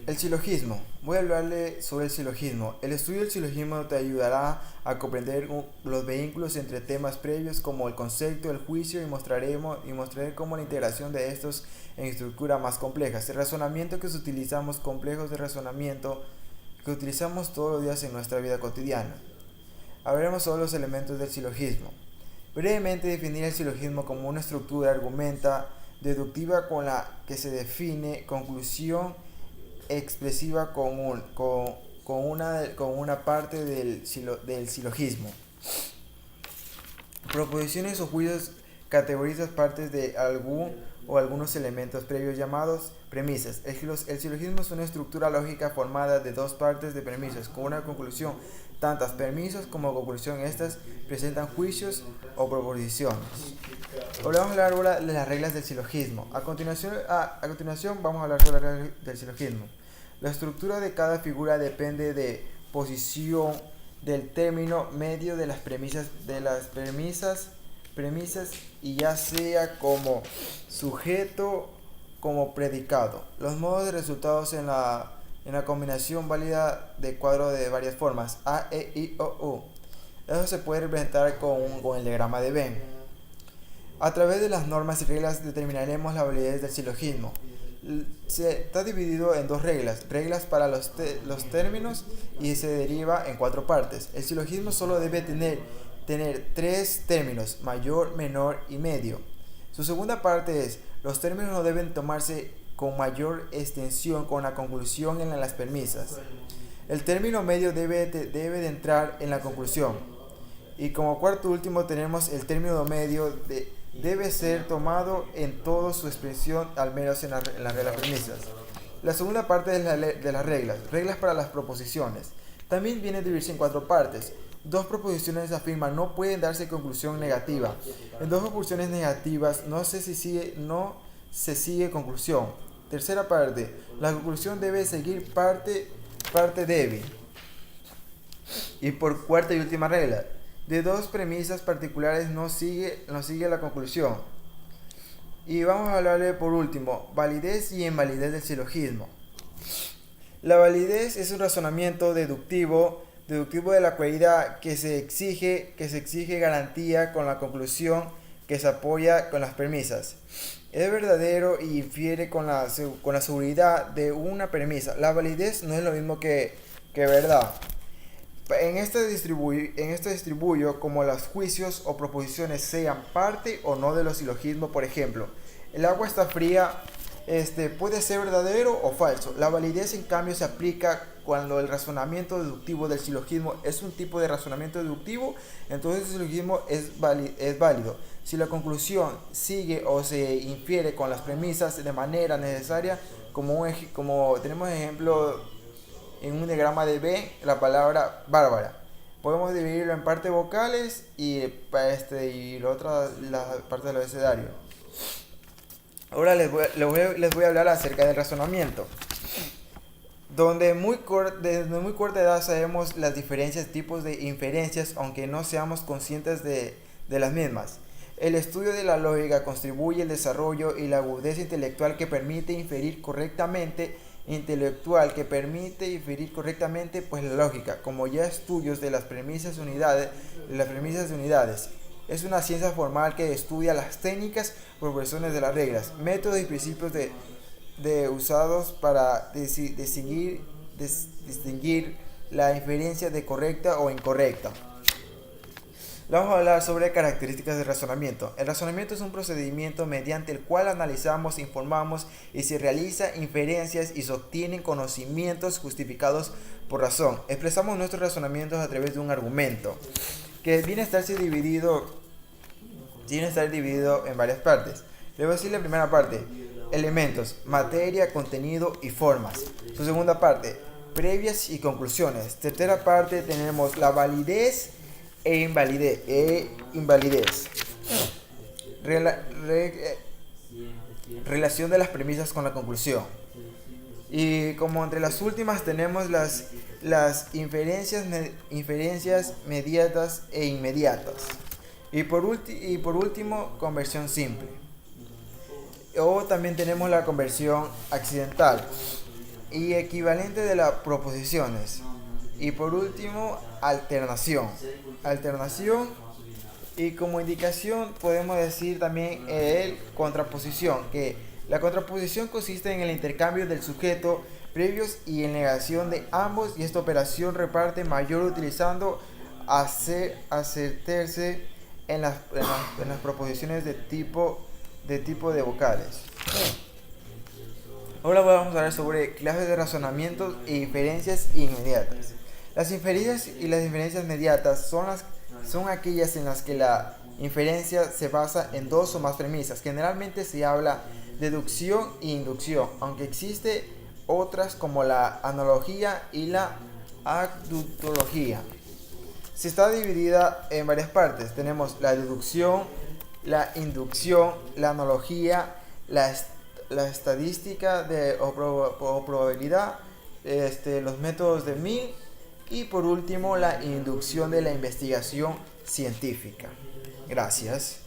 El silogismo. Voy a hablarle sobre el silogismo. El estudio del silogismo te ayudará a comprender los vínculos entre temas previos como el concepto, el juicio y mostraré cómo la integración de estos en estructuras más complejas. El razonamiento que utilizamos, complejos de razonamiento que utilizamos todos los días en nuestra vida cotidiana. Hablaremos sobre los elementos del silogismo. Brevemente definir el silogismo como una estructura argumenta deductiva con la que se define conclusión expresiva con una parte del silogismo. Proposiciones o juicios categorizan partes de algún o algunos elementos previos llamados premisas. El silogismo es una estructura lógica formada de dos partes de premisas con una conclusión. Tantas premisas como conclusión estas presentan juicios o proposiciones. Ahora vamos a hablar ahora de las reglas del silogismo. A continuación vamos a hablar sobre las reglas del silogismo. La estructura de cada figura depende de posición del término medio de las premisas y ya sea como sujeto como predicado. Los modos de resultados en la combinación válida de cuadros de varias formas A, E, I, O, U. Eso se puede representar con el diagrama de Venn. A través de las normas y reglas determinaremos la validez del silogismo. Está dividido en dos reglas para los términos y se deriva en cuatro partes. El silogismo solo debe tener tres términos, mayor, menor y medio. Su segunda parte es, los términos no deben tomarse con mayor extensión con la conclusión en las premisas. El término medio debe de entrar en la conclusión. Y como cuarto último tenemos el término medio debe ser tomado en toda su expresión, al menos en las premisas. La segunda parte es de las reglas para las proposiciones. También viene a dividirse en cuatro partes. Dos proposiciones afirman no pueden darse conclusión negativa. En dos proposiciones negativas no se sigue conclusión. Tercera parte, la conclusión debe seguir parte débil. Y por cuarta y última regla, de dos premisas particulares no sigue la conclusión. Y vamos a hablarle por último, validez y invalidez del silogismo. La validez es un razonamiento deductivo de la cualidad que se exige garantía con la conclusión que se apoya con las premisas. Es verdadero y infiere con la seguridad de una premisa. La validez no es lo mismo que verdad. En este distribuyo como los juicios o proposiciones sean parte o no de los silogismos. Por ejemplo, el agua está fría, puede ser verdadero o falso. La validez en cambio se aplica cuando el razonamiento deductivo del silogismo es un tipo de razonamiento deductivo, entonces el silogismo es válido. Si la conclusión sigue o se infiere con las premisas de manera necesaria, como tenemos ejemplo en un diagrama de Venn, la palabra Bárbara. Podemos dividirlo en partes vocales y la otra la parte del abecedario. Ahora les voy a hablar acerca del razonamiento. Desde muy corta edad sabemos las diferentes tipos de inferencias, aunque no seamos conscientes de las mismas. El estudio de la lógica contribuye al desarrollo y la agudeza intelectual que permite inferir correctamente pues la lógica, como ya estudios de las premisas de unidades. Es una ciencia formal que estudia las técnicas, proporciones de las reglas, métodos y principios usados para distinguir la inferencia de correcta o incorrecta. Vamos a hablar sobre características del razonamiento. El razonamiento es un procedimiento mediante el cual analizamos, informamos y se realizan inferencias y se obtienen conocimientos justificados por razón. Expresamos nuestros razonamientos a través de un argumento que viene a estar dividido en varias partes. Le voy a decir la primera parte: elementos, materia, contenido y formas. Su segunda parte: previas y conclusiones. Tercera parte tenemos la validez e invalidez. Relación de las premisas con la conclusión. Y como entre las últimas tenemos las inferencias mediatas e inmediatas. Y por último, conversión simple. O también tenemos la conversión accidental. y equivalente de las proposiciones. Y por último, alternación. Alternación y como indicación podemos decir también el contraposición, que la contraposición consiste en el intercambio del sujeto previos y en negación de ambos, y esta operación reparte mayor utilizando acertarse en las proposiciones de tipo de vocales. Ahora vamos a hablar sobre clases de razonamientos e inferencias inmediatas. Las inferencias y las inferencias inmediatas son aquellas en las que la inferencia se basa en dos o más premisas. Generalmente se habla de deducción e inducción, aunque existen otras como la analogía y la aductología. Se está dividida en varias partes. Tenemos la deducción, la inducción, la analogía, la estadística o probabilidad, los métodos de Mill y por último la inducción de la investigación científica. Gracias.